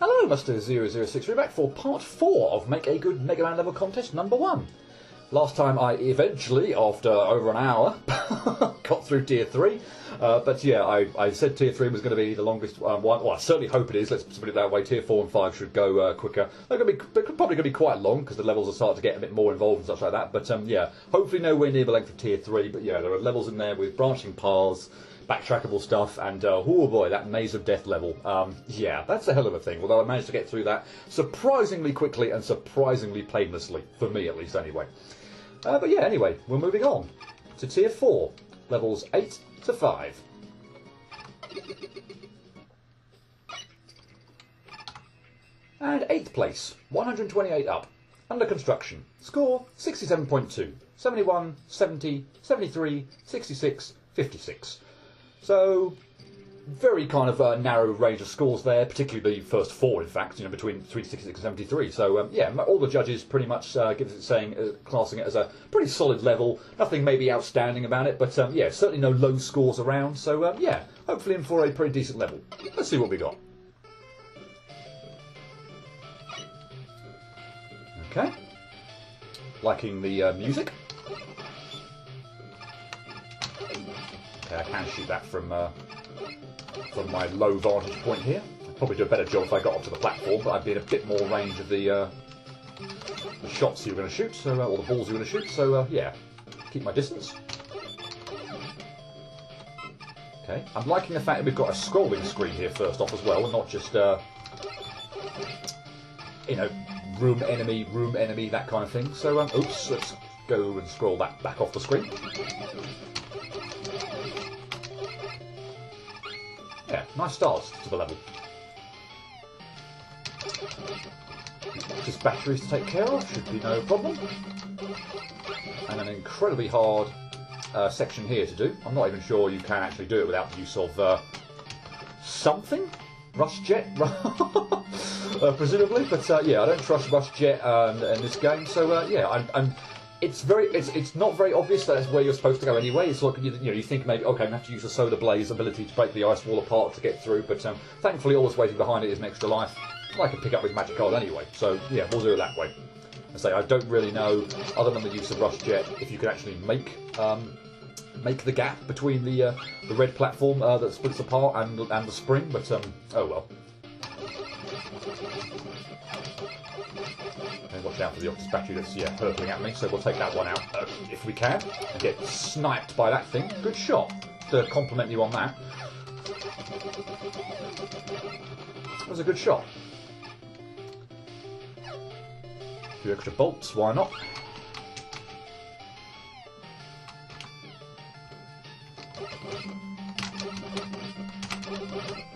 Hello, Mr. 006. We're back for part 4 of Make a Good Mega Man Level Contest number 1. Last time I eventually, after over an hour, got through Tier 3. But yeah, I said Tier 3 was going to be the longest one. Well, I certainly hope it is. Let's put it that way. Tier 4 and 5 should go quicker. They're probably going to be quite long because the levels are starting to get a bit more involved and such like that. But yeah, hopefully nowhere near the length of Tier 3. But yeah, there are levels in there with branching paths, backtrackable stuff, and oh boy, that Maze of Death level. Yeah, that's a hell of a thing. Although I managed to get through that surprisingly quickly and surprisingly painlessly, for me at least anyway. But yeah, anyway, we're moving on to Tier 4, levels 8 to 5. And 8th place, 128 up, under construction. Score 67.2, 71, 70, 73, 66, 56. So, very kind of narrow range of scores there, particularly the first 4, in fact, you know, between 66 and 73. So, yeah, all the judges pretty much give it saying, classing it as a pretty solid level. Nothing maybe outstanding about it, but yeah, certainly no low scores around. So, yeah, hopefully in for a pretty decent level. Let's see what we got. Okay. Liking the music. Okay, I can shoot that from my low vantage point here. I'd probably do a better job if I got up to the platform, but I'd be in a bit more range of the shots you were going to shoot, so, or the balls you were going to shoot. So yeah, keep my distance. Okay, I'm liking the fact that we've got a scrolling screen here first off as well, and not just you know, room enemy, that kind of thing. So oops, let's go and scroll that back off the screen. Yeah, nice stars to the level. Just batteries to take care of, should be no problem. And an incredibly hard section here to do. I'm not even sure you can actually do it without the use of something? Rush Jet? Presumably, but yeah, I don't trust Rush Jet in this game, so yeah, it's not very obvious that that's where you're supposed to go anyway. It's like, you think maybe, okay, I'm going to have to use the Solar Blaze ability to break the ice wall apart to get through, but thankfully always waiting behind it is an extra life I can pick up with Magic Card anyway, so yeah, we'll do it that way. I say, I don't really know, other than the use of Rush Jet, if you can actually make the gap between the red platform that splits apart and the spring, but oh well. Okay, watch out for the Octus battery that's hurtling at me, so we'll take that one out if we can. And get sniped by that thing. Good shot to compliment you on that. That was a good shot. A few extra bolts, why not?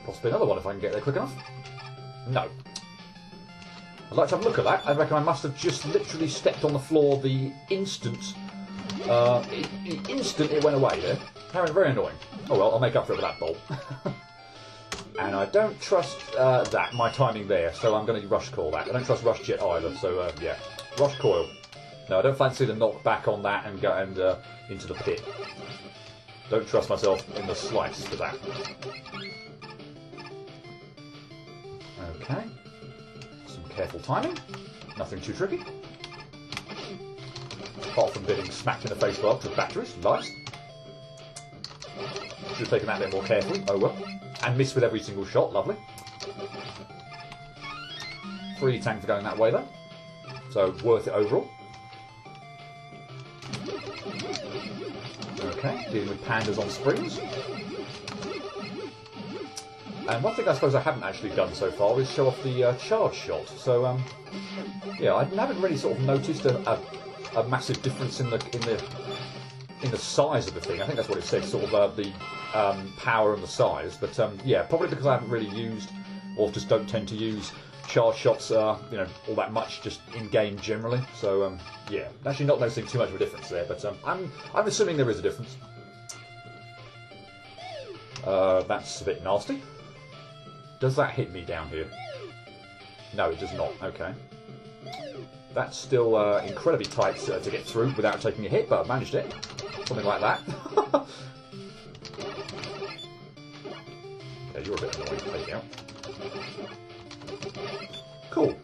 Possibly another one if I can get there quick enough. No. I'd like to have a look at that. I reckon I must have just literally stepped on the floor the instant it went away there. Very annoying. Oh well, I'll make up for it with that bolt. And I don't trust my timing there, so I'm going to rush coil that. I don't trust Rush Jet either, so yeah. Rush coil. No, I don't fancy the knockback on that and go into the pit. Don't trust myself in the slightest for that. Okay. Some careful timing. Nothing too tricky. Apart from getting smacked in the face by with batteries. Nice. Should have taken that a bit more carefully. Oh well. And missed with every single shot. Lovely. 3 tank for going that way though. So worth it overall. Okay, dealing with pandas on springs. And one thing I suppose I haven't actually done so far is show off the charge shot. So yeah, I haven't really sort of noticed a massive difference in the size of the thing. I think that's what it said, sort of the power and the size. But yeah, probably because I haven't really used, or just don't tend to use charge shots, you know, all that much just in game generally. So yeah, actually not noticing too much of a difference there. But I'm assuming there is a difference. That's a bit nasty. Does that hit me down here? No, it does not. Okay. That's still incredibly tight to get through without taking a hit, but I've managed it. Something like that. Okay, you're a bit annoying to take out. Cool.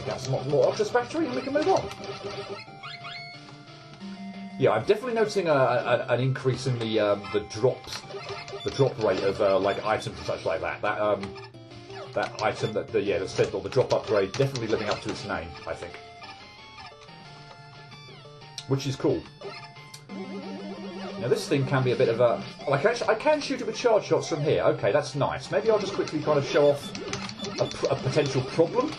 Get some more Octus Factory and we can move on. Yeah, I'm definitely noticing an increase in the drop rate of like items and such like that. That item that that said, or the drop upgrade, definitely living up to its name, I think. Which is cool. Now this thing can be a bit of a... Oh, I can shoot it with charge shots from here. Okay, that's nice. Maybe I'll just quickly kind of show off a potential problem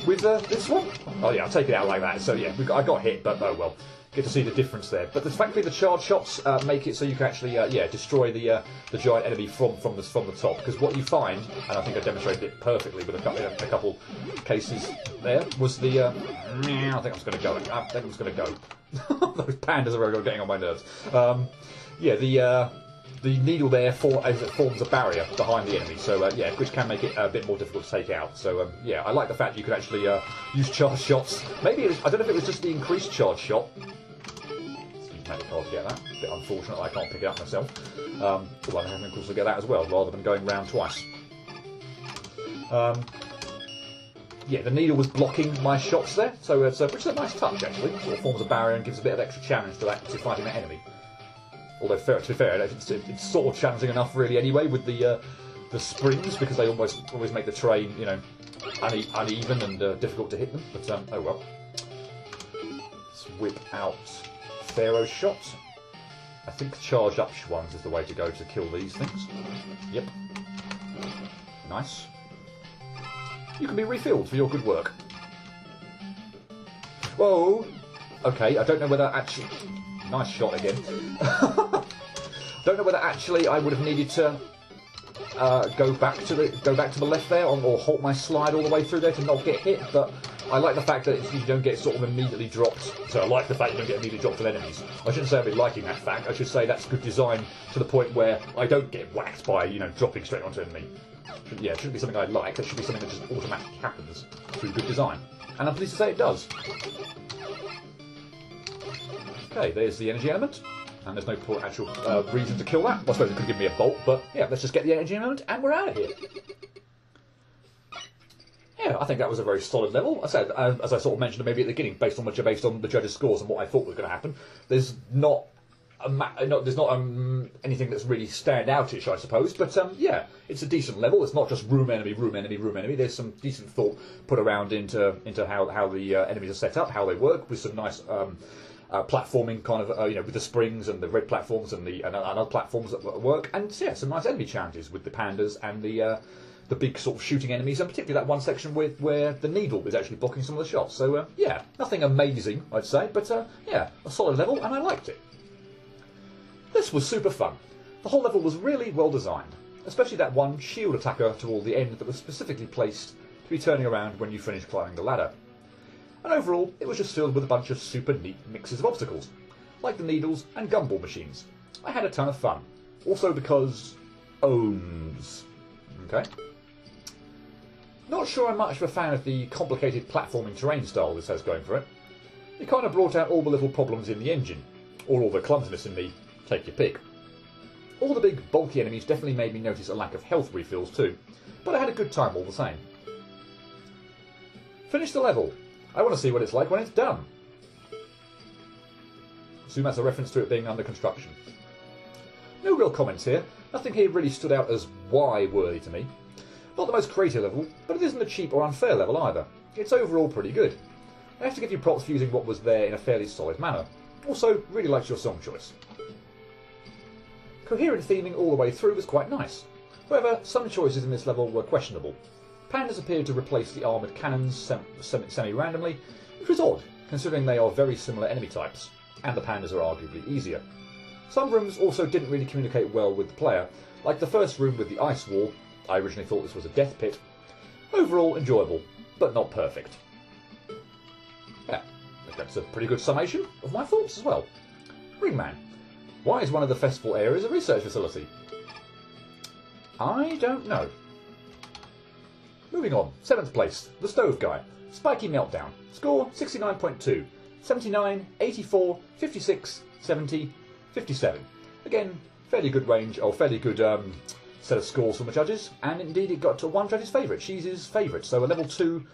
with this one. Oh yeah, I'll take it out like that. So yeah, I got hit, but oh well. Get to see the difference there. But thankfully the charge shots make it so you can actually destroy the giant enemy from the top. Because what you find, and I think I demonstrated it perfectly with a couple cases there, was the I think I'm just going to go. I think I'm just going to go. Those pandas are really getting on my nerves. The needle there forms a barrier behind the enemy, so which can make it a bit more difficult to take out. So I like the fact that you can actually use charge shots. Maybe I don't know if it was just the increased charge shot. It's magic hard to get that. A bit unfortunate I can't pick it up myself. Although I can of course get that as well, rather than going round twice. The needle was blocking my shots there, so which is a nice touch actually. Sort of forms a barrier and gives a bit of extra challenge to fighting that enemy. Although, to be fair, it's sort of challenging enough, really, anyway, with the springs, because they always make the terrain, uneven and difficult to hit them. But oh well. Let's whip out Pharaoh's shot. I think charged up ones is the way to go to kill these things. Yep. Nice. You can be refilled for your good work. Whoa. Okay, I don't know whether actually. Nice shot again. Don't know whether actually I would have needed to go back to the left there, or halt my slide all the way through there to not get hit. But I like the fact that you don't get sort of immediately dropped. So I like the fact you don't get immediately dropped on enemies. I shouldn't say I've been liking that fact. I should say that's good design to the point where I don't get whacked by dropping straight onto an enemy. It shouldn't be something I like. It should be something that just automatically happens through good design. And I'm pleased to say it does. Okay, there's the energy element, and there's no actual reason to kill that. Well, I suppose it could give me a bolt, but yeah, let's just get the energy element, and we're out of here. Yeah, I think that was a very solid level. I said, as I sort of mentioned maybe at the beginning, based on the judges' scores and what I thought was going to happen, there's not anything that's really standoutish, I suppose. But it's a decent level. It's not just room enemy, room enemy, room enemy. There's some decent thought put around into how the enemies are set up, how they work, with some nice. Platforming kind of, with the springs and the red platforms and other platforms that work, and some nice enemy challenges with the pandas and the big sort of shooting enemies, and particularly that one section where the needle is actually blocking some of the shots. So nothing amazing, I'd say, but a solid level, and I liked it. This was super fun. The whole level was really well designed, especially that one shield attacker toward the end that was specifically placed to be turning around when you finish climbing the ladder. And overall, it was just filled with a bunch of super neat mixes of obstacles, like the needles and gumball machines. I had a ton of fun. Also because... ohms. Okay. Not sure I'm much of a fan of the complicated platforming terrain style this has going for it. It kind of brought out all the little problems in the engine, or all the clumsiness in the take your pick. All the big bulky enemies definitely made me notice a lack of health refills too, but I had a good time all the same. Finish the level. I want to see what it's like when it's done. Assume that's a reference to it being under construction. No real comments here. Nothing here really stood out as why-worthy to me. Not the most creative level, but it isn't a cheap or unfair level either. It's overall pretty good. I have to give you props for using what was there in a fairly solid manner. Also, really liked your song choice. Coherent theming all the way through was quite nice. However, some choices in this level were questionable. Pandas appeared to replace the armoured cannons semi-randomly, which was odd, considering they are very similar enemy types, and the pandas are arguably easier. Some rooms also didn't really communicate well with the player, like the first room with the ice wall. I originally thought this was a death pit. Overall enjoyable, but not perfect. Yeah, that's a pretty good summation of my thoughts as well. Ringman. Why is one of the festival areas a research facility? I don't know. Moving on, 7th place, The Stove Guy. Spiky Meltdown. Score 69.2. 79, 84, 56, 70, 57. Again, fairly good range, or fairly good set of scores from the judges, and indeed it got to one judge's favourite, Cheese's favourite. So a level 2,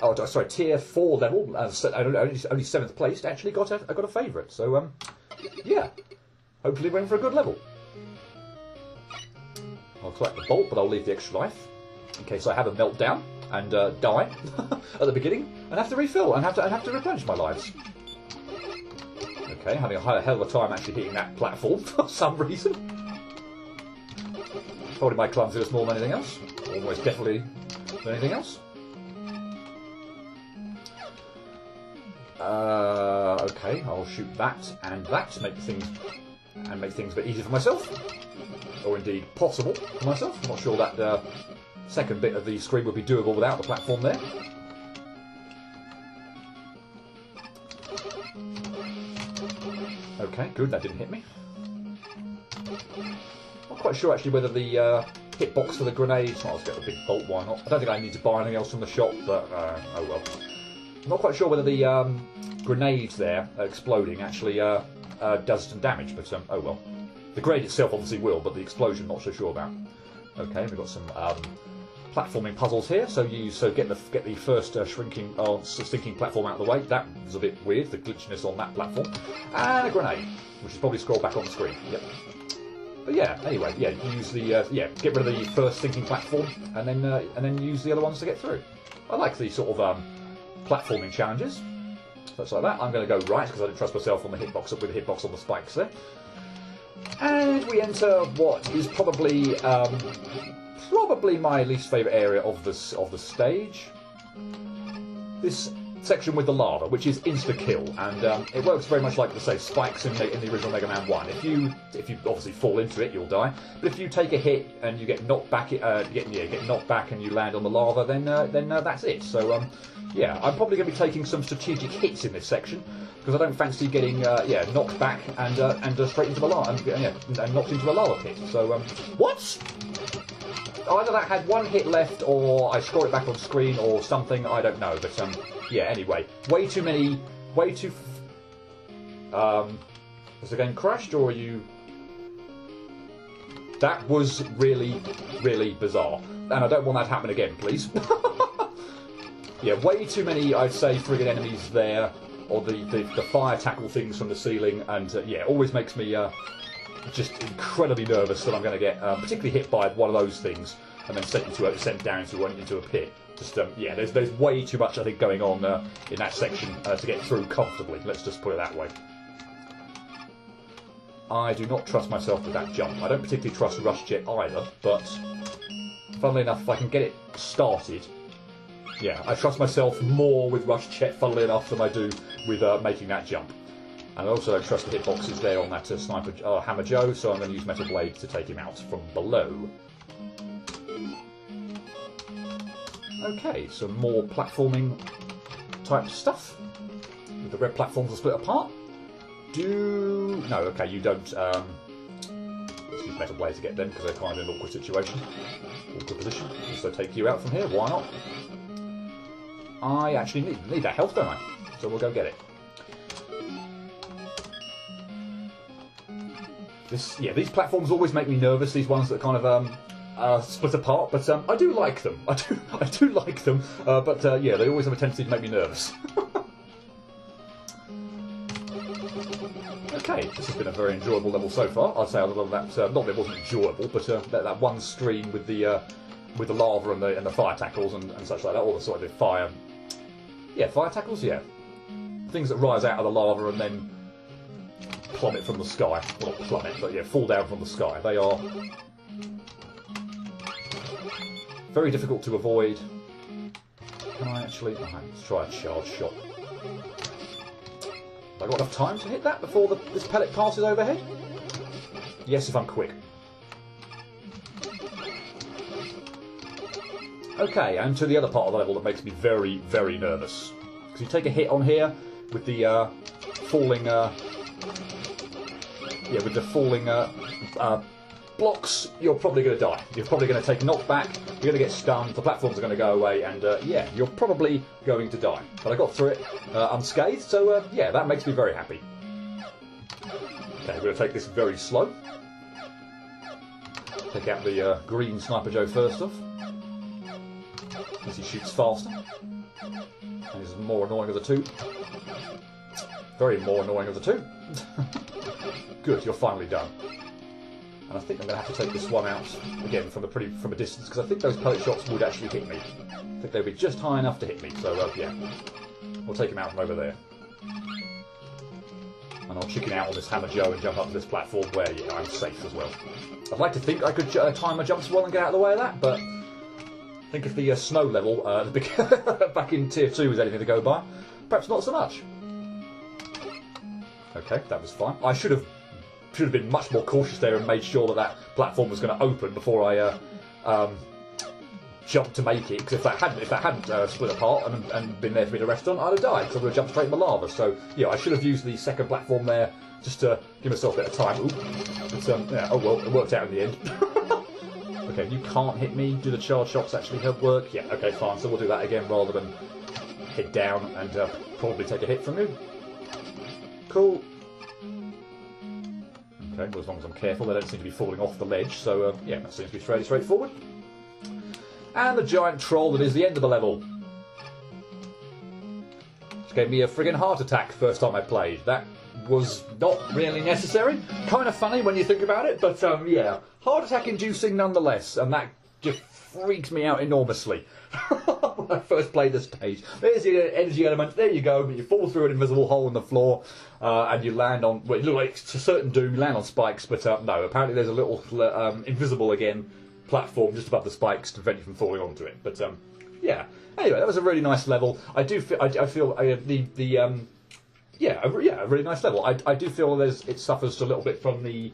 oh sorry, tier 4 level, only 7th placed, actually got a favourite. So yeah, hopefully we're in for a good level. I'll collect the bolt, but I'll leave the extra life in case I have a meltdown and die at the beginning and have to refill and have to replenish my lives. Okay, having a hell of a time actually hitting that platform for some reason. Probably my clumsiness more than anything else. Almost definitely than anything else. Okay, I'll shoot that and that to make things a bit easier for myself, or indeed possible for myself. I'm not sure that second bit of the screen would be doable without the platform there. Okay, good, that didn't hit me. Not quite sure actually whether the hitbox for the grenades... Well, let's get the big bolt, why not? I don't think I need to buy anything else from the shop, but oh well. I'm not quite sure whether the grenades there exploding actually does some damage, but oh well. The grenade itself obviously will, but the explosion not so sure about. Okay, we've got some platforming puzzles here. So get the first stinking platform out of the way. That was a bit weird, the glitchiness on that platform, and a grenade, which is probably scrolled back on the screen. Yep. But yeah, anyway, yeah, use the get rid of the first stinking platform, and then use the other ones to get through. I like these sort of platforming challenges. Such like that. I'm going to go right because I didn't trust myself on the hitbox with the hitbox on the spikes there. And we enter what is probably my least favourite area of the stage. This section with the lava, which is insta-kill, and it works very much like, say, spikes in the original Mega Man 1. If you obviously fall into it, you'll die. But if you take a hit and you get knocked back, get knocked back and you land on the lava, then that's it. So yeah, I'm probably going to be taking some strategic hits in this section because I don't fancy getting knocked back and straight into the lava and knocked into a lava pit. So what? Either that had one hit left, or I score it back on screen, or something. I don't know, but yeah. Anyway, way too. Was the game crashed, or are you? That was really, really bizarre, and I don't want that to happen again, please. Yeah, way too many, I'd say, friggin' enemies there, or the fire tackle things from the ceiling, and yeah, always makes me just incredibly nervous that I'm going to get particularly hit by one of those things and then sent down into a pit. Just yeah, there's way too much I think going on in that section to get through comfortably. Let's just put it that way. I do not trust myself with that jump. I don't particularly trust Rush Jet either, but funnily enough, if I can get it started, yeah, I trust myself more with Rush Jet, funnily enough, than I do with making that jump. And I also don't trust the hitboxes there on that Hammer Joe, so I'm going to use Metal Blade to take him out from below. Okay, some more platforming type stuff. With the red platforms are split apart. No, okay, you don't. Let's use Metal Blade to get them because they're kind of in an awkward situation. Awkward position. So take you out from here, why not? I actually need that health, don't I? So we'll go get it. These platforms always make me nervous. These ones that kind of split apart, but I do like them. I do like them. But yeah, they always have a tendency to make me nervous. Okay, this has been a very enjoyable level so far. I'd say a little of that. Not that it wasn't enjoyable, but that one screen with the lava and the fire tackles and such like that, or the sort of fire tackles, yeah, things that rise out of the lava and then plummet from the sky. Well, not plummet, but yeah, fall down from the sky. They are very difficult to avoid. Can I actually? Let's try a charge shot. Have I got enough time to hit that before this pellet passes overhead? Yes, if I'm quick. Okay, and to the other part of the level that makes me very, very nervous. Because you take a hit on here with the falling, blocks, you're probably going to die. You're probably going to take a knockback, you're going to get stunned, the platforms are going to go away, and yeah, you're probably going to die. But I got through it unscathed, so yeah, that makes me very happy. Okay, we're going to take this very slow. Take out the green Sniper Joe first off, because he shoots faster, and is more annoying of the two. Very more annoying of the two. Good, you're finally done. And I think I'm going to have to take this one out again from a distance, because I think those pellet shots would actually hit me. I think they'd be just high enough to hit me. So yeah, we'll take him out from over there. And I'll chicken out on this Hammer Joe and jump up to this platform where, yeah, I'm safe as well. I'd like to think I could time my jumps well and get out of the way of that, but I think if the snow level back in Tier 2 was anything to go by, perhaps not so much. Okay, that was fine. I should have been much more cautious there and made sure that that platform was going to open before I jumped to make it. Because if that hadn't split apart and been there for me to rest on, I'd have died. because I would have jumped straight in the lava. So yeah, I should have used the second platform there just to give myself a bit of time. Ooh. But, yeah, oh well, it worked out in the end. Okay, you can't hit me. Do the charge shots actually help work? Yeah. Okay, fine. So we'll do that again rather than head down and probably take a hit from you. Cool. Okay, well, as long as I'm careful, they don't seem to be falling off the ledge, so yeah, that seems to be fairly straightforward. And the giant troll that is the end of the level. Which gave me a friggin' heart attack first time I played. That was not really necessary. Kind of funny when you think about it, but yeah, heart attack inducing nonetheless, and that just freaks me out enormously. When I first played this stage, there's the energy element, there you go, but you fall through an invisible hole in the floor and you land on, well, it looks like it's a certain doom, you land on spikes, but no, apparently there's a little invisible again platform just above the spikes to prevent you from falling onto it. But yeah, anyway, that was a really nice level. I do feel, I feel yeah, a really nice level. I do feel it suffers a little bit from the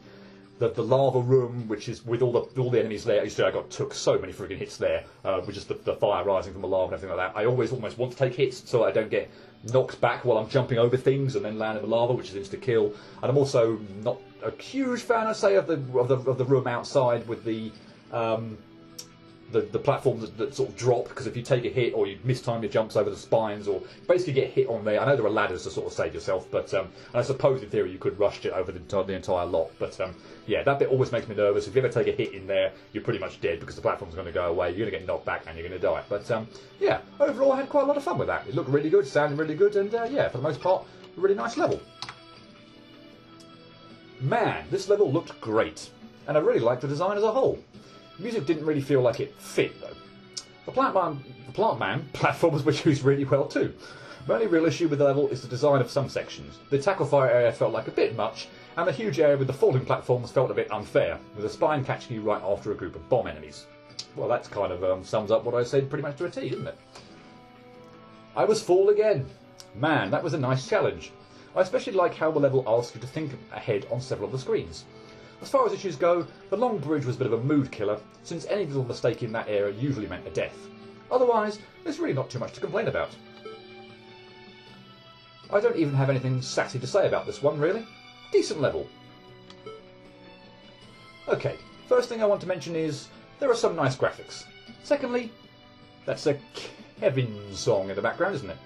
lava room, which is with all the enemies there. You see, I took so many friggin' hits there, with just the fire rising from the lava and everything like that. I always almost want to take hits so I don't get knocked back while I'm jumping over things and then land in the lava, which is insta kill. And I'm also not a huge fan, I say, of the room outside with the platforms that sort of drop, because if you take a hit or you mistime your jumps over the spines or basically get hit on there. I know there are ladders to sort of save yourself, but and I suppose in theory you could rush it over the entire lot, but yeah, that bit always makes me nervous. If you ever take a hit in there, you're pretty much dead because the platform's going to go away, you're going to get knocked back and you're going to die. But yeah, overall I had quite a lot of fun with that. It looked really good, sounded really good, and yeah, for the most part, a really nice level. Man, this level looked great, and I really liked the design as a whole. The music didn't really feel like it fit, though. The Plant Man platforms were used really well, too. My only real issue with the level is the design of some sections. The tackle fire area felt like a bit much, and the huge area with the falling platforms felt a bit unfair, with a spine catching you right after a group of bomb enemies. Well, that's kind of sums up what I said pretty much to a T, doesn't it? I was full again. Man, that was a nice challenge. I especially like how the level asks you to think ahead on several of the screens. As far as issues go, the long bridge was a bit of a mood killer, since any little mistake in that area usually meant a death. Otherwise, there's really not too much to complain about. I don't even have anything sassy to say about this one, really. Decent level. Okay, first thing I want to mention is there are some nice graphics. Secondly, that's a Kevin song in the background, isn't it?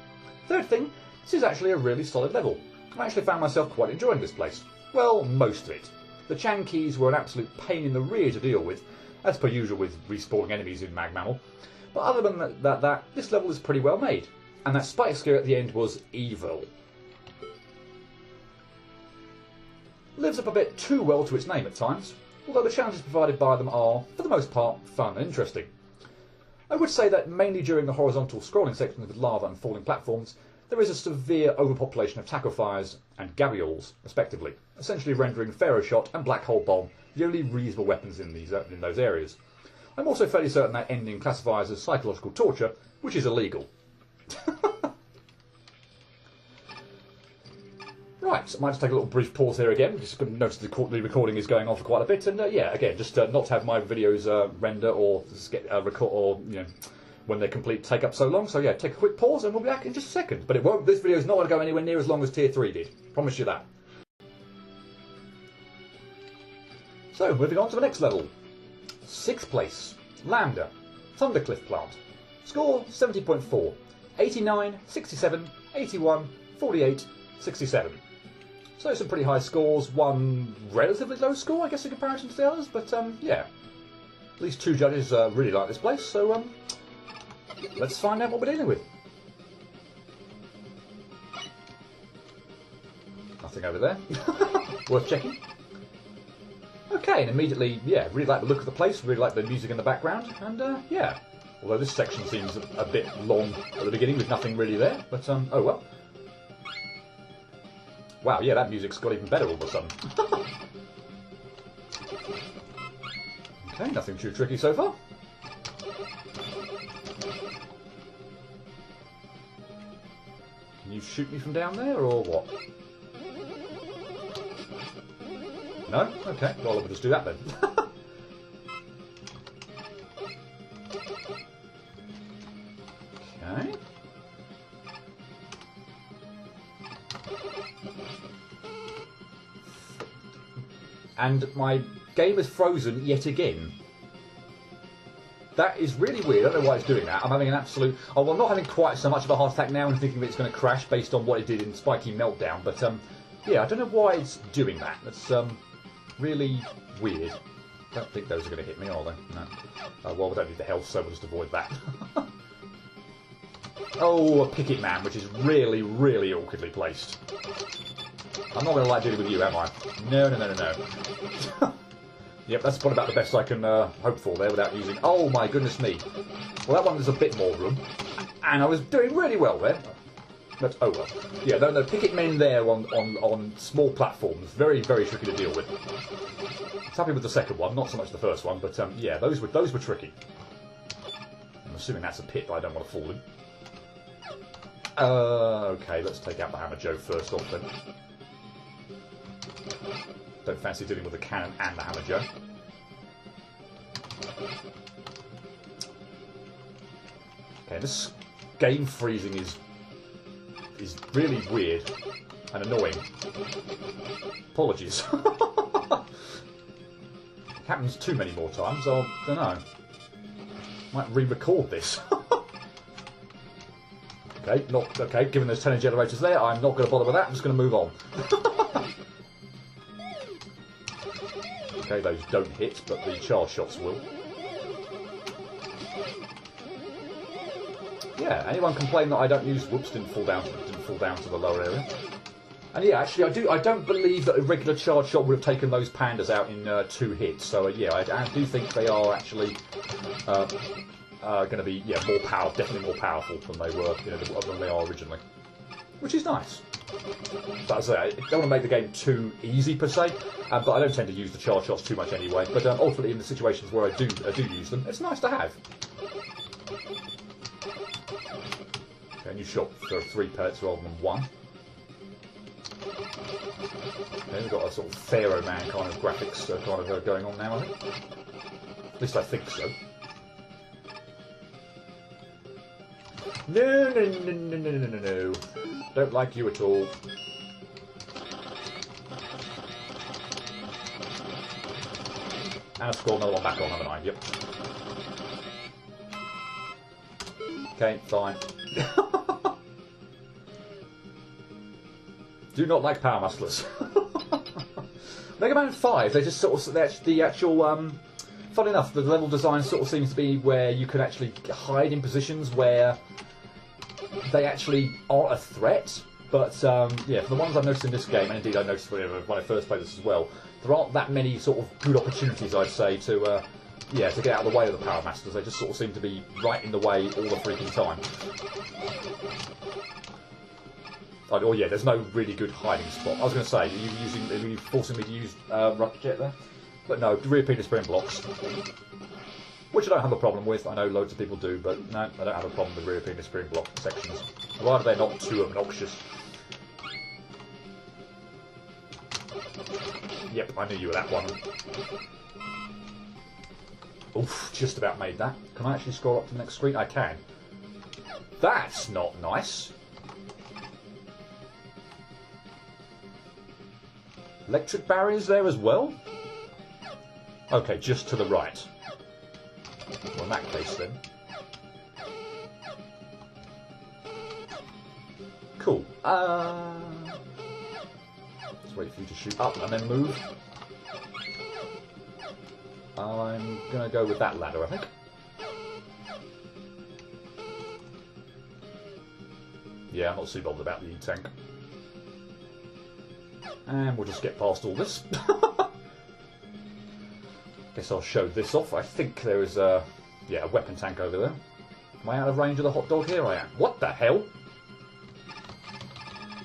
Third thing, this is actually a really solid level. I actually found myself quite enjoying this place. Well, most of it. The Chan keys were an absolute pain in the rear to deal with, as per usual with respawning enemies in Mag Mammal. But other than that, this level is pretty well made, and that spike scare at the end was evil. Lives up a bit too well to its name at times, although the challenges provided by them are, for the most part, fun and interesting. I would say that mainly during the horizontal scrolling sections with lava and falling platforms, there is a severe overpopulation of tackle fires and gabioles, respectively, essentially rendering Pharaoh Shot and Black Hole Bomb the only reasonable weapons in those areas. I'm also fairly certain that ending classifies as psychological torture, which is illegal. Right, I might just take a little brief pause here again. Just going to notice the recording is going on for quite a bit, and yeah, again, just not to have my videos render or get record or when they're complete take up so long. So yeah, take a quick pause, and we'll be back in just a second. But it won't. This video is not going to go anywhere near as long as Tier 3 did. Promise you that. So moving on to the next level. 6th place, Lambda, Thundercliff Plant. Score 70.4, 89, 67, 81, 48, 67. So some pretty high scores, one relatively low score, I guess, in comparison to the others, but yeah, At least 2 judges really like this place, so let's find out what we're dealing with. Nothing over there. Worth checking. Okay, and immediately, yeah, really like the look of the place, really like the music in the background, and yeah. Although this section seems a bit long at the beginning with nothing really there, but oh well. Wow, yeah, that music's got even better all of a sudden. Okay, nothing too tricky so far. Can you shoot me from down there, or what? No? Okay, well, we'll just do that then. Okay. And my game is frozen yet again. That is really weird. I don't know why it's doing that. I'm having an absolute... Oh, well, I'm not having quite so much of a heart attack now and thinking that it's going to crash based on what it did in Spiky Meltdown. But, yeah, I don't know why it's doing that. That's really weird. I don't think those are going to hit me, are they? No. Well, we don't need the health, so we'll just avoid that. Oh, a picket man, which is really, really awkwardly placed. I'm not going to like dealing with you, am I? No, no, no, no, no. Yep, that's probably about the best I can hope for there without using... Oh, my goodness me. Well, that one there's a bit more room. And I was doing really well there. But, oh well. Yeah, no picket men there on small platforms. Very, very tricky to deal with. I was happy with the second one, not so much the first one. But, yeah, those were tricky. I'm assuming that's a pit that I don't want to fall in. Okay, let's take out the Hammer Joe first off then. Don't fancy dealing with the cannon and the Hammer Joe. Okay, this game freezing is really weird and annoying. Apologies. It happens too many more times, I don't know. Might re-record this. Okay, okay, given there's 10 generators there, I'm not going to bother with that, I'm just going to move on. Okay, those don't hit, but the charge shots will. Yeah, anyone complain that I don't use... Whoops, didn't fall down to the lower area. And yeah, actually, I don't believe that a regular charge shot would have taken those pandas out in 2 hits. So yeah, I do think they are actually going to be definitely more powerful than they were, than they are originally, which is nice. But as I say, I don't want to make the game too easy per se, but I don't tend to use the charge shots too much anyway. But ultimately, in the situations where I do use them, it's nice to have. Okay, and you shot for 3 pellets rather than 1. Okay, we've got a sort of Pharaoh Man kind of graphics going on now, I think. At least I think so. No, no, no, no, no, no, no, no. Don't like you at all. And I've scored another one back on, haven't I? Yep. Okay, fine. Do not like power musclers. Mega Man 5, they just sort of... the actual... Funny enough, the level design sort of seems to be where you can actually hide in positions where they actually aren't a threat. But, yeah, for the ones I've noticed in this game, and indeed I noticed when I first played this as well, there aren't that many sort of good opportunities, I'd say, to get out of the way of the Power Masters. They just sort of seem to be right in the way all the freaking time. Oh yeah, there's no really good hiding spot. I was going to say, are you forcing me to use Rocket Jet there? But no, rear penis spring blocks. Which I don't have a problem with. I know loads of people do, but no, I don't have a problem with rear penis spring block sections. Provided they're not too obnoxious. Yep, I knew you were that one. Oof, just about made that. Can I actually scroll up to the next screen? I can. That's not nice. Electric barriers there as well? Okay, just to the right. Well, in that case then. Cool. Let's wait for you to shoot up and then move. I'm going to go with that ladder, I think. Yeah, I'm not too bothered about the E-tank. And we'll just get past all this. Guess I'll show this off. I think there is a weapon tank over there. Am I out of range of the hot dog here? I am. What the hell?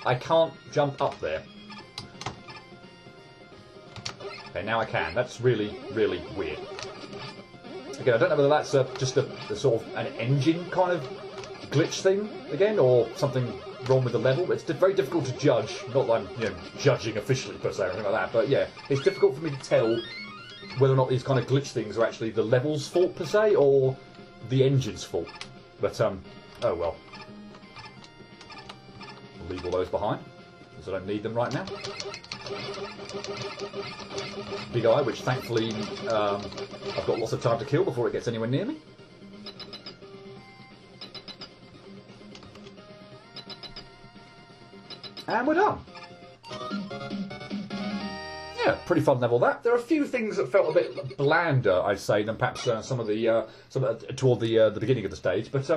I can't jump up there. Okay, now I can. That's really, really weird. Again, I don't know whether that's just a sort of an engine kind of glitch thing again, or something wrong with the level. It's very difficult to judge. Not that I'm judging officially per se or anything like that, but yeah, it's difficult for me to tell whether or not these kind of glitch things are actually the level's fault per se or the engine's fault. But oh well. I'll leave all those behind because I don't need them right now. Big eye, which thankfully I've got lots of time to kill before it gets anywhere near me. And we're done. Yeah, pretty fun level that. There are a few things that felt a bit blander, I'd say, than perhaps some of the toward the beginning of the stage. But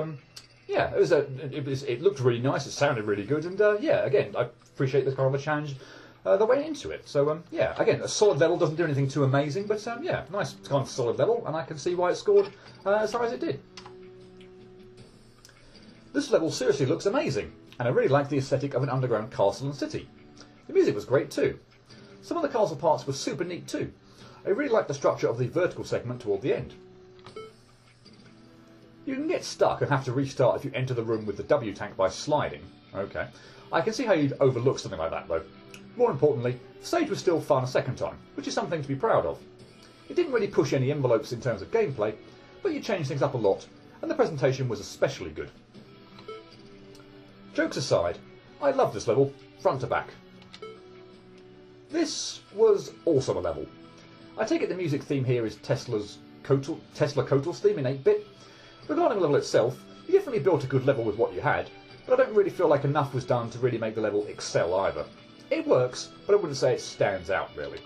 yeah, it looked really nice. It sounded really good, and yeah, again, I appreciate this kind of a challenge that went into it. So yeah, again, a solid level, doesn't do anything too amazing, but yeah, nice kind of solid level, and I can see why it scored as high as it did. This level seriously looks amazing, and I really like the aesthetic of an underground castle and city. The music was great too. Some of the castle parts were super neat too. I really like the structure of the vertical segment toward the end. You can get stuck and have to restart if you enter the room with the W tank by sliding. Okay. I can see how you'd overlook something like that though. More importantly, the stage was still fun a second time, which is something to be proud of. It didn't really push any envelopes in terms of gameplay, but you changed things up a lot, and the presentation was especially good. Jokes aside, I love this level, front to back. This was also a level. I take it the music theme here is Tesla Kotal's theme in 8-bit. Regarding the level itself, you definitely built a good level with what you had, but I don't really feel like enough was done to really make the level excel either. It works, but I wouldn't say it stands out really.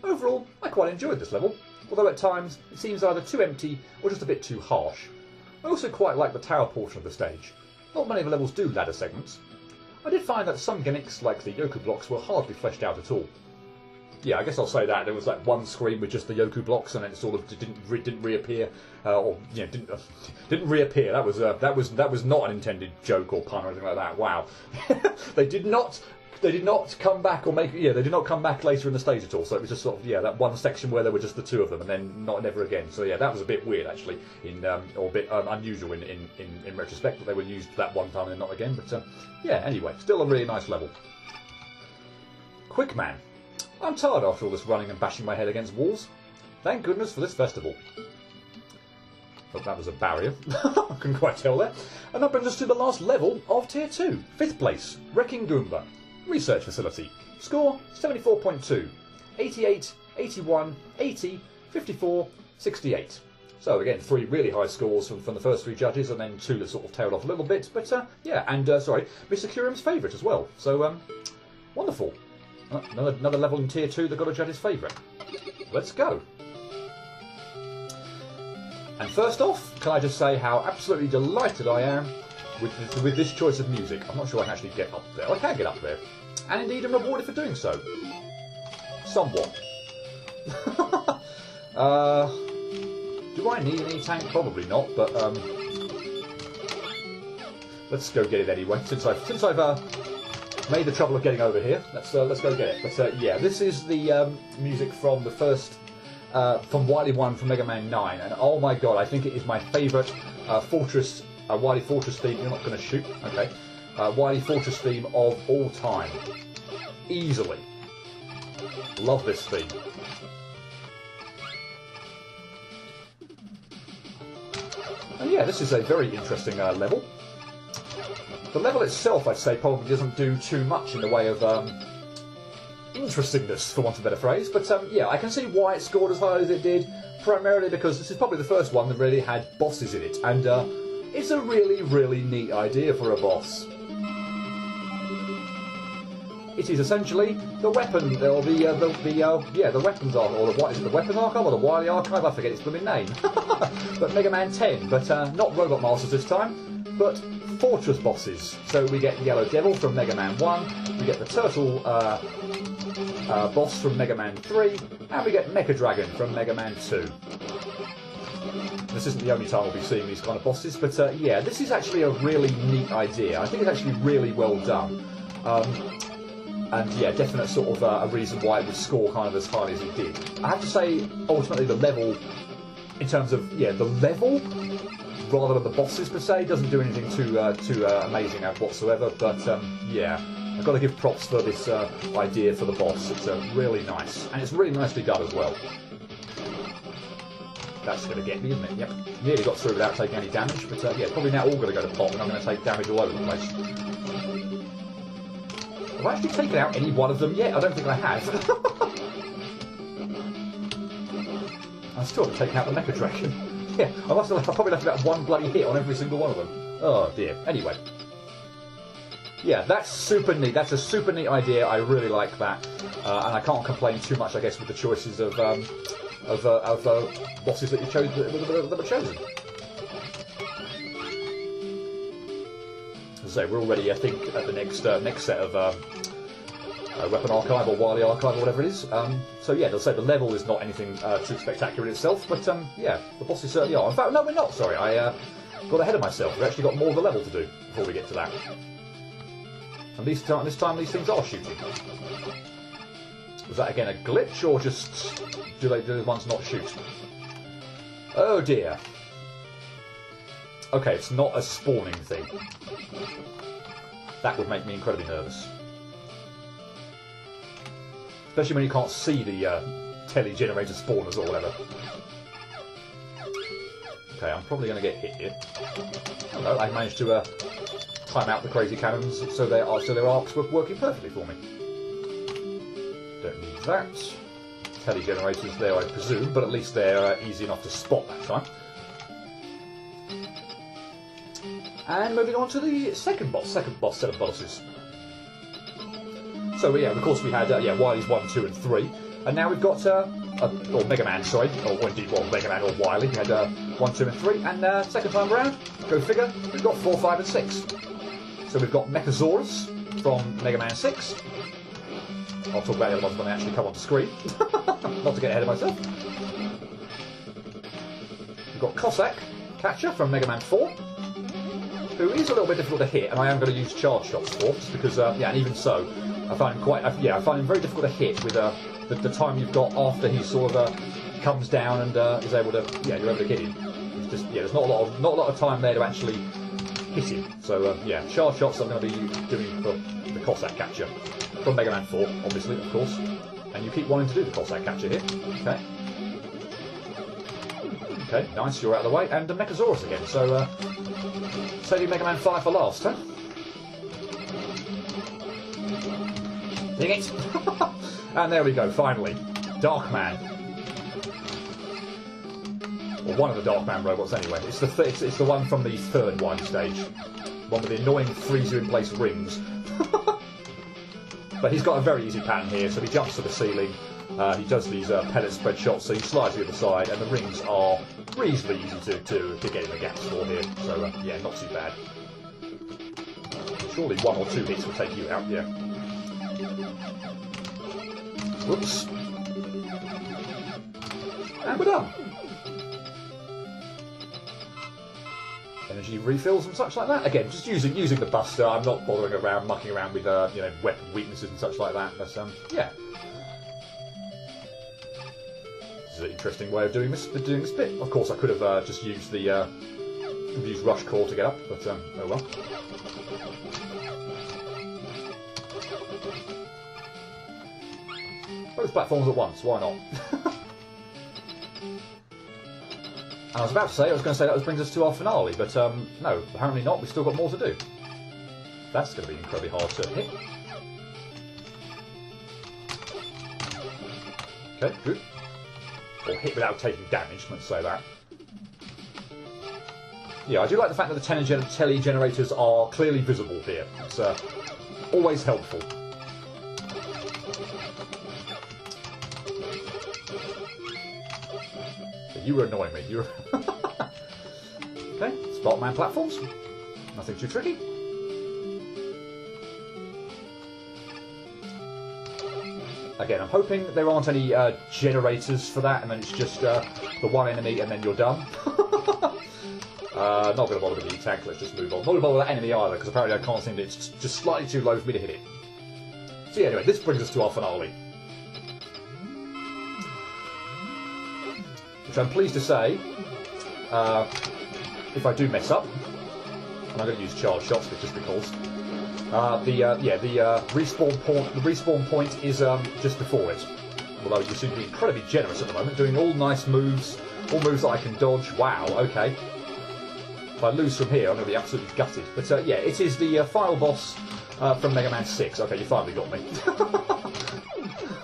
Overall, I quite enjoyed this level, although at times it seems either too empty or just a bit too harsh. I also quite like the tower portion of the stage. Not many of the levels do ladder segments. I did find that some gimmicks, like the Yoku blocks, were hardly fleshed out at all. Yeah, I guess I'll say that. There was like one screen with just the Yoku blocks, and then it sort of didn't reappear, didn't reappear. That was not an intended joke or pun or anything like that. Wow, they did not come back or make. Yeah, they did not come back later in the stage at all. So it was just sort of that one section where there were just the two of them, and then never again. So yeah, that was a bit weird actually, or a bit unusual in retrospect that they were used that one time and not again. But yeah, anyway, still a really nice level. Quick Man. I'm tired after all this running and bashing my head against walls. Thank goodness for this festival. Thought that was a barrier. I couldn't quite tell there. And that brings us to the last level of Tier 2. 5th place, Wrecking Goomba. Research Facility. Score 74.2. 88, 81, 80, 54, 68. So again, 3 really high scores from the first 3 judges, and then 2 that sort of tailed off a little bit. But yeah, and sorry, Mr. Curium's favourite as well. So wonderful. Another level in Tier 2 that got a judge's favourite. Let's go. And first off, can I just say how absolutely delighted I am with this choice of music. I'm not sure I can actually get up there. I can get up there. And indeed I'm rewarded for doing so. Somewhat. Do I need an E-tank? Probably not, but let's go get it anyway. Since I've made the trouble of getting over here, let's go get it. But yeah, this is the music from the first, from Wily 1 from Mega Man 9, and oh my god, I think it is my favourite Fortress, Wily Fortress theme. You're not going to shoot, okay? Wily Fortress theme of all time, easily. Love this theme. And yeah, this is a very interesting level. The level itself, I'd say, probably doesn't do too much in the way of interestingness, for want of a better phrase. But yeah, I can see why it scored as high as it did, primarily because this is probably the first one that really had bosses in it. And it's a really, really neat idea for a boss. it is essentially the weapon, or the weapons archive, or what is it, the weapons archive, or the Wily archive? I forget its blooming name. But Mega Man 10, but not Robot Masters this time, but Fortress bosses. So we get Yellow Devil from Mega Man 1, we get the Turtle boss from Mega Man 3, and we get Mecha Dragon from Mega Man 2. This isn't the only time we'll be seeing these kind of bosses, but yeah, this is actually a really neat idea. I think it's actually really well done. And yeah, definite sort of a reason why it would score kind of as highly as it did. I have to say, ultimately, the level, in terms of, yeah, the level, rather than the bosses per se, doesn't do anything too amazing whatsoever, but yeah, I've got to give props for this idea for the boss. It's really nice, and it's really nicely done as well. That's going to get me, isn't it? Yep. Nearly got through without taking any damage, but yeah, probably now all going to go to pot, and I'm going to take damage all over the place. Have I actually taken out any one of them yet? I don't think I have. I still haven't taken out the Mecha Dragon. Yeah, I probably left about one bloody hit on every single one of them. Oh dear. Anyway. Yeah, that's super neat. That's a super neat idea. I really like that. And I can't complain too much, I guess, with the choices of bosses that you chose that were chosen. As I say, we're already, I think, at the next set of Weapon Archive or Wily Archive or whatever it is. So yeah, they'll say the level is not anything too spectacular in itself, but yeah, the bosses certainly are. In fact, no, we're not. Sorry, I got ahead of myself. We've actually got more of the level to do before we get to that. And this time these things are shooting. Was that again a glitch, or just do the ones not shoot? Oh dear. Okay, it's not a spawning thing. That would make me incredibly nervous. Especially when you can't see the tele-generator spawners or whatever. Okay, I'm probably going to get hit here. Oh no, I managed to time out the crazy cannons so their arcs were working perfectly for me. Don't need that. Tele-generators there, I presume, but at least they're easy enough to spot that time. And moving on to the second set of bosses. So yeah, of course we had Wily's 1, 2 and 3, and now we've got or Mega Man, sorry, or indeed, well, Mega Man or Wily. We had 1, 2 and 3, and second time around, go figure, we've got 4, 5 and 6. So we've got Mechasaurus from Mega Man 6. I'll talk about the other ones when they actually come onto screen. Not to get ahead of myself. We've got Cossack Catcher from Mega Man 4, who is a little bit difficult to hit, and I am going to use charge shots for, just because, yeah, and even so, I find him I find him very difficult to hit with the time you've got after he sort of comes down and is able to, yeah, you're able to hit him. It's just, yeah, there's not a lot of time there to actually hit him. So yeah, charge shots I'm going to be doing for the Cossack Catcher from Mega Man 4, obviously, of course. And you keep wanting to do the Cossack Catcher here. Okay. Okay, nice, you're out of the way. And the Mechasaurus again. So saving Mega Man 5 for last, huh? Ding it! And there we go, finally. Darkman. Or one of the Darkman robots, anyway. It's the one from the third Wily stage. One with the annoying freeze-you-in-place rings. But he's got a very easy pattern here, so he jumps to the ceiling. He does these pellet spread shots, so he slides to the other side, and the rings are reasonably easy to get in the gaps for here. So yeah, not too bad. Surely 1 or 2 hits will take you out, yeah. Whoops. And we're done. Energy refills and such like that. Again, just using the Buster. I'm not bothering around, mucking around with you know, weapon weaknesses and such like that. But yeah. This is an interesting way of doing this bit. Of course, I could have just used the used Rush Core to get up, but oh well. Both platforms at once, why not? I was going to say that brings us to our finale, but no, apparently not. We've still got more to do. That's going to be incredibly hard to hit. Okay, good. Or hit without taking damage, let's say that. Yeah, I do like the fact that the tele-generators are clearly visible here. It's always helpful. You were annoying me. You were... Okay, Sparkman platforms. Nothing too tricky. Again, I'm hoping there aren't any generators for that, and then it's just the one enemy, and then you're done. Not going to bother with the E-Tank, let's just move on. Not going to bother with that enemy either, because apparently I can't seem to... It's just slightly too low for me to hit it. So yeah, anyway, this brings us to our finale. Which I'm pleased to say, if I do mess up, and I'm going to use charge shots, but just because... the respawn point is just before it. Although you seem to be incredibly generous at the moment, doing all nice moves, all moves that I can dodge. Wow, okay. If I lose from here, I'm going to be absolutely gutted. But yeah, it is the final boss from Mega Man 6. Okay, you finally got me.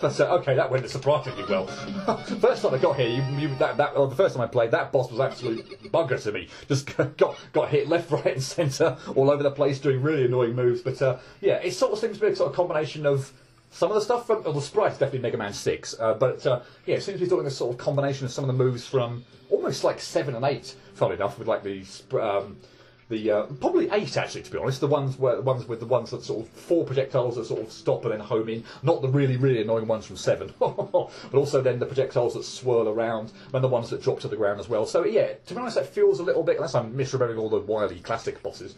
But okay, that went surprisingly well. First time I got here, the first time I played, that boss was absolute bugger to me. Just got hit left, right, and centre, all over the place, doing really annoying moves. But yeah, it sort of seems to be a sort of combination of some of the stuff from the sprite's definitely Mega Man 6, but yeah, it seems to be doing a sort of combination of some of the moves from almost like 7 and 8. Funnily enough, with like the probably 8 actually, to be honest. The ones that sort of 4 projectiles that sort of stop and then home in, not the really annoying ones from 7, but also then the projectiles that swirl around and the ones that drop to the ground as well. So yeah, to be honest, that feels a little bit, unless I'm misremembering all the Wily classic bosses,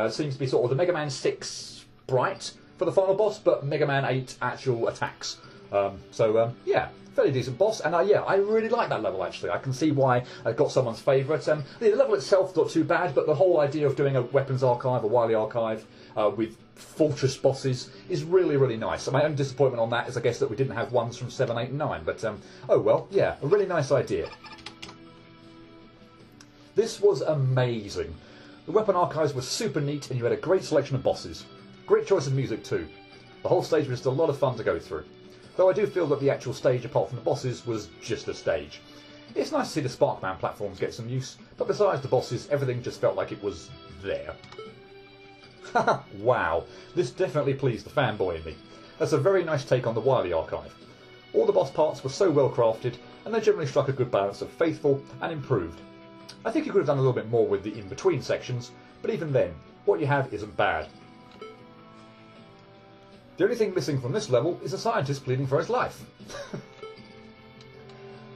seems to be sort of the Mega Man 6 sprite for the final boss, but Mega Man 8 actual attacks. Yeah. Fairly decent boss, and yeah, I really like that level actually. I can see why it got someone's favourite. The level itself not too bad, but the whole idea of doing a weapons archive, a Wily archive, with fortress bosses is really nice. And my only disappointment on that is I guess that we didn't have ones from 7, 8 and 9, but oh well, yeah, a really nice idea. This was amazing. The weapon archives were super neat, and you had a great selection of bosses. Great choice of music too. The whole stage was just a lot of fun to go through. Though I do feel that the actual stage, apart from the bosses, was just a stage. It's nice to see the Sparkman platforms get some use, but besides the bosses, everything just felt like it was there. Haha, wow, this definitely pleased the fanboy in me. That's a very nice take on the Wily archive. All the boss parts were so well crafted, and they generally struck a good balance of faithful and improved. I think you could have done a little bit more with the in-between sections, but even then, what you have isn't bad. The only thing missing from this level is a scientist pleading for his life.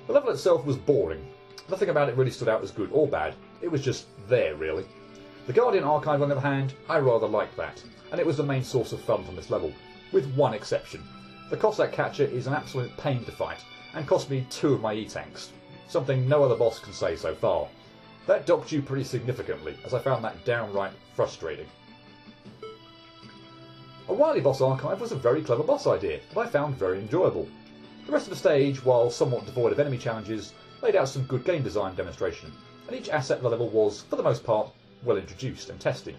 The level itself was boring. Nothing about it really stood out as good or bad. It was just there, really. The Guardian archive, on the other hand, I rather liked that, and it was the main source of fun from this level, with one exception. The Cossack Catcher is an absolute pain to fight, and cost me 2 of my E-Tanks, something no other boss can say so far. That docked you pretty significantly, as I found that downright frustrating. A Wily boss archive was a very clever boss idea that I found very enjoyable. The rest of the stage, while somewhat devoid of enemy challenges, laid out some good game design demonstration, and each asset in the level was, for the most part, well introduced and tested.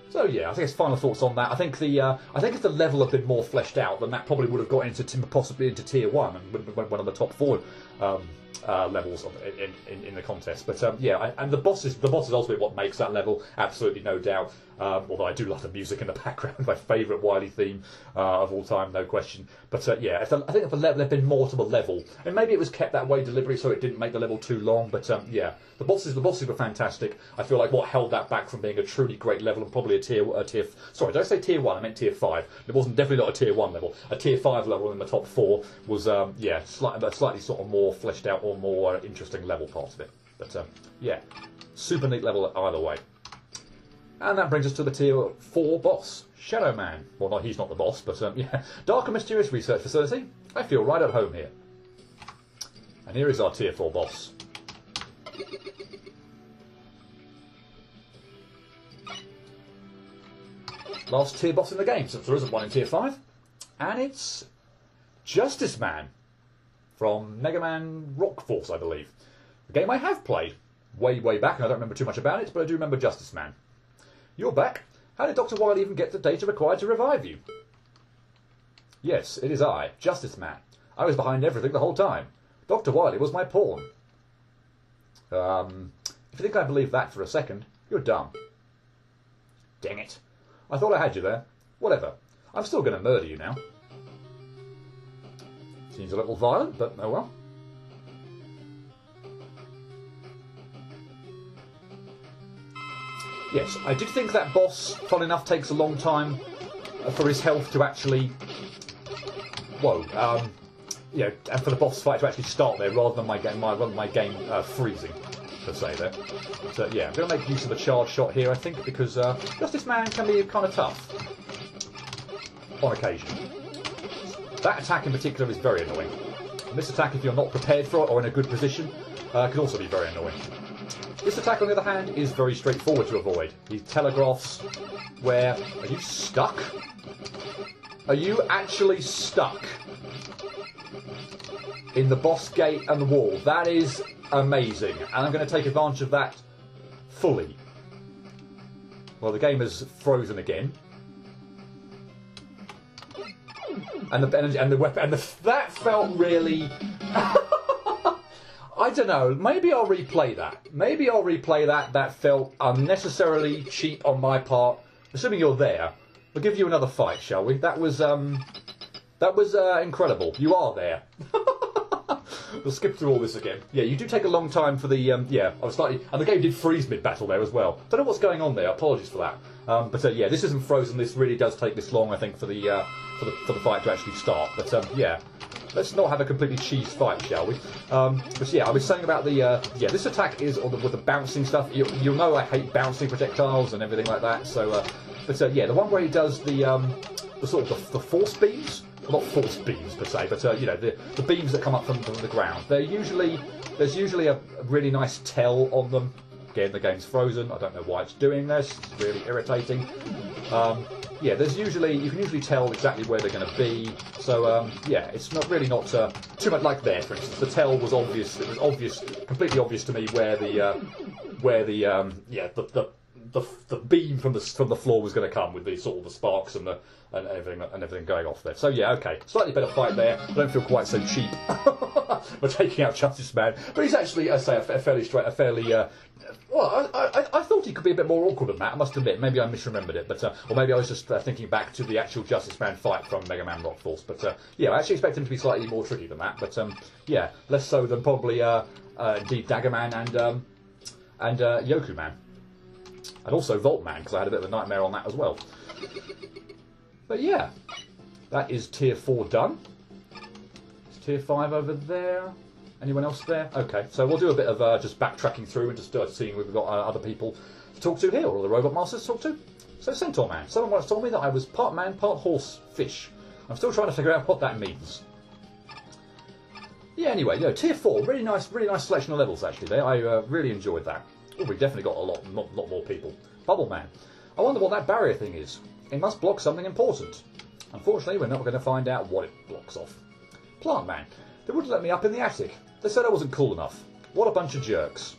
So yeah, I think it's final thoughts on that. I think if the level had been more fleshed out, then that probably would have got into possibly into Tier 1 and would have been one of the top 4 levels in the contest. But yeah, and the bosses ultimately what makes that level, absolutely no doubt. Although I do love the music in the background, my favourite Wily theme of all time, no question. But yeah, I think if the level had been more to the level, and maybe it was kept that way deliberately so it didn't make the level too long. But yeah, the bosses were fantastic. I feel like what held that back from being a truly great level and probably sorry, did I say Tier 1? I meant Tier 5. It wasn't definitely not a Tier 1 level. A Tier 5 level in the top 4 was yeah, slightly sort of more fleshed out or more interesting level part of it. But yeah, super neat level either way. And that brings us to the Tier 4 boss, Shadow Man. Well, he's not the boss, but yeah, dark and mysterious research facility. I feel right at home here. And here is our Tier 4 boss. Last tier boss in the game, since there isn't one in Tier 5. And it's Justice Man from Mega Man Rock Force, I believe. A game I have played way back, and I don't remember too much about it, but I do remember Justice Man. You're back. How did Dr. Wily even get the data required to revive you? Yes, it is I, Justice Man. I was behind everything the whole time. Dr. Wily was my pawn. If you think I believe that for a second, you're dumb. Dang it. I thought I had you there. Whatever. I'm still going to murder you now. Seems a little violent, but oh well. Yes, I did think that boss, fun enough, takes a long time for his health to actually... Whoa, you know, and for the boss fight to actually start there, rather than my game freezing, per se there. So yeah, I'm going to make use of the charge shot here, I think, because Justice Man can be kind of tough on occasion. That attack in particular is very annoying. And this attack, if you're not prepared for it or in a good position, can also be very annoying. This attack, on the other hand, is very straightforward to avoid. He telegraphs where... Are you stuck? Are you actually stuck in the boss gate and the wall? That is amazing. And I'm going to take advantage of that fully. Well, the game is frozen again. And the weapon... And that felt really... I don't know, maybe I'll replay that. Maybe I'll replay that. That felt unnecessarily cheap on my part. Assuming you're there, we'll give you another fight, shall we? That was incredible. You are there. We'll skip through all this again. Yeah, you do take a long time for the, yeah, I was slightly... And the game did freeze mid-battle there as well. Don't know what's going on there, apologies for that. But yeah, this isn't frozen, this really does take this long, I think, for the fight to actually start. But yeah. Let's not have a completely cheese fight, shall we? But yeah, I was saying about the... yeah, this attack is with the bouncing stuff. You'll know I hate bouncing projectiles and everything like that. So, but yeah, the one where he does the sort of the force beams... Well, not force beams, per se, but, you know, the beams that come up from the ground. There's usually a really nice tell on them. Again, the game's frozen. I don't know why it's doing this. It's really irritating. Yeah, you can usually tell exactly where they're going to be. So yeah, it's not too much like there. For instance, the tell was obvious. It was obvious, completely obvious to me where the beam from the floor was going to come with the sort of the sparks and everything going off there. So yeah, okay, slightly better fight there. I don't feel quite so cheap for taking out Justice Man, but he's actually, I say, a fairly. Well, I thought he could be a bit more awkward than that, I must admit. Maybe I misremembered it, but or maybe I was just thinking back to the actual Justice Man fight from Mega Man Rock Force. But yeah, I actually expect him to be slightly more tricky than that. But yeah, less so than probably indeed Dagger Man and Yoku Man. And also Volt Man, because I had a bit of a nightmare on that as well. But yeah, that is Tier 4 done. Is Tier 5 over there? Anyone else there? Okay, so we'll do a bit of just backtracking through and just seeing if we've got other people to talk to here, or the Robot Masters to talk to. So Centaur Man. Someone once told me that I was part man, part horse fish. I'm still trying to figure out what that means. Yeah, anyway, Tier 4, really nice selection of levels actually there. I really enjoyed that. Oh, we've definitely got a lot more people. Bubble Man. I wonder what that barrier thing is. It must block something important. Unfortunately, we're not going to find out what it blocks off. Plant Man. They wouldn't let me up in the attic. They said I wasn't cool enough. What a bunch of jerks.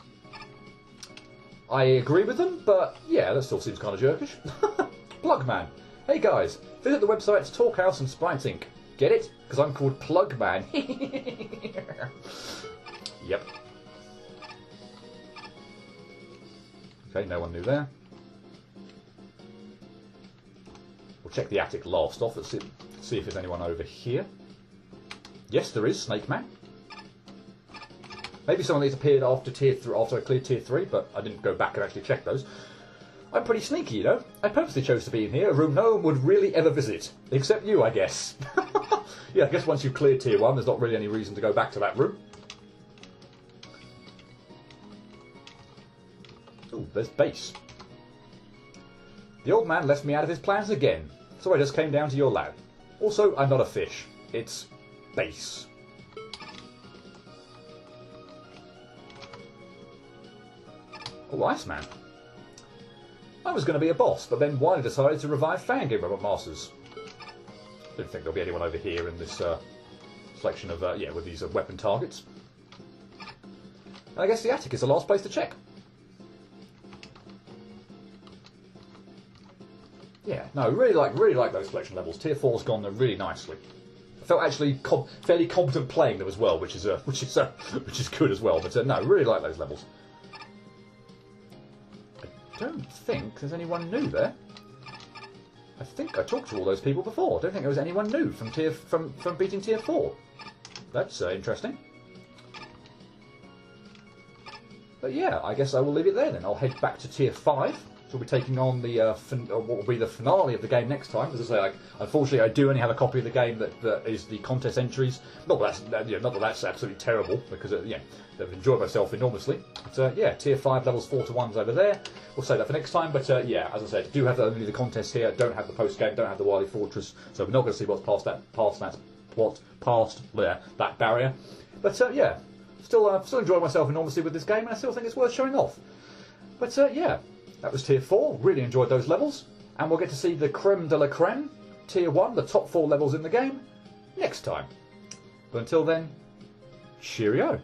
I agree with them, but yeah, that still seems kind of jerkish. Plugman. Hey guys, visit the websites Talkhouse and Sprite Inc. Get it? Because I'm called Plugman. Yep. Okay, no one knew there. We'll check the attic last off. Let's see if there's anyone over here. Yes, there is, Snake Man. Maybe someone that's appeared after I cleared Tier 3, but I didn't go back and actually check those. I'm pretty sneaky, you know. I purposely chose to be in here, a room no one would really ever visit. Except you, I guess. Yeah, I guess once you've cleared Tier 1, there's not really any reason to go back to that room. Ooh, there's Base. The old man left me out of his plans again, so I just came down to your lab. Also, I'm not a fish. It's Base. Oh, Iceman. I was going to be a boss, but then Wily decided to revive Fangame Robot Masters. Didn't think there'll be anyone over here in this selection of, yeah, with these weapon targets. And I guess the attic is the last place to check. Yeah, no, really like those selection levels. Tier 4's gone really nicely. I felt actually fairly competent playing them as well, which is good as well. But no, really like those levels. I don't think there's anyone new there. I think I talked to all those people before. I don't think there was anyone new from beating Tier 4. That's interesting. But yeah, I guess I will leave it there then. I'll head back to Tier 5. So we'll be taking on the what will be the finale of the game next time. As I say, unfortunately, I do only have a copy of the game that is the contest entries. Not that that's absolutely terrible, because I've enjoyed myself enormously. But yeah, tier 5 levels 4 to 1s over there. We'll say that for next time. But yeah, as I said, do have only the contest here. Don't have the post game. Don't have the Wily Fortress. So we're not going to see what's past that barrier. But yeah, still enjoying myself enormously with this game, and I still think it's worth showing off. But yeah. That was Tier 4, really enjoyed those levels, and we'll get to see the creme de la creme, Tier 1, the top 4 levels in the game, next time. But until then, cheerio.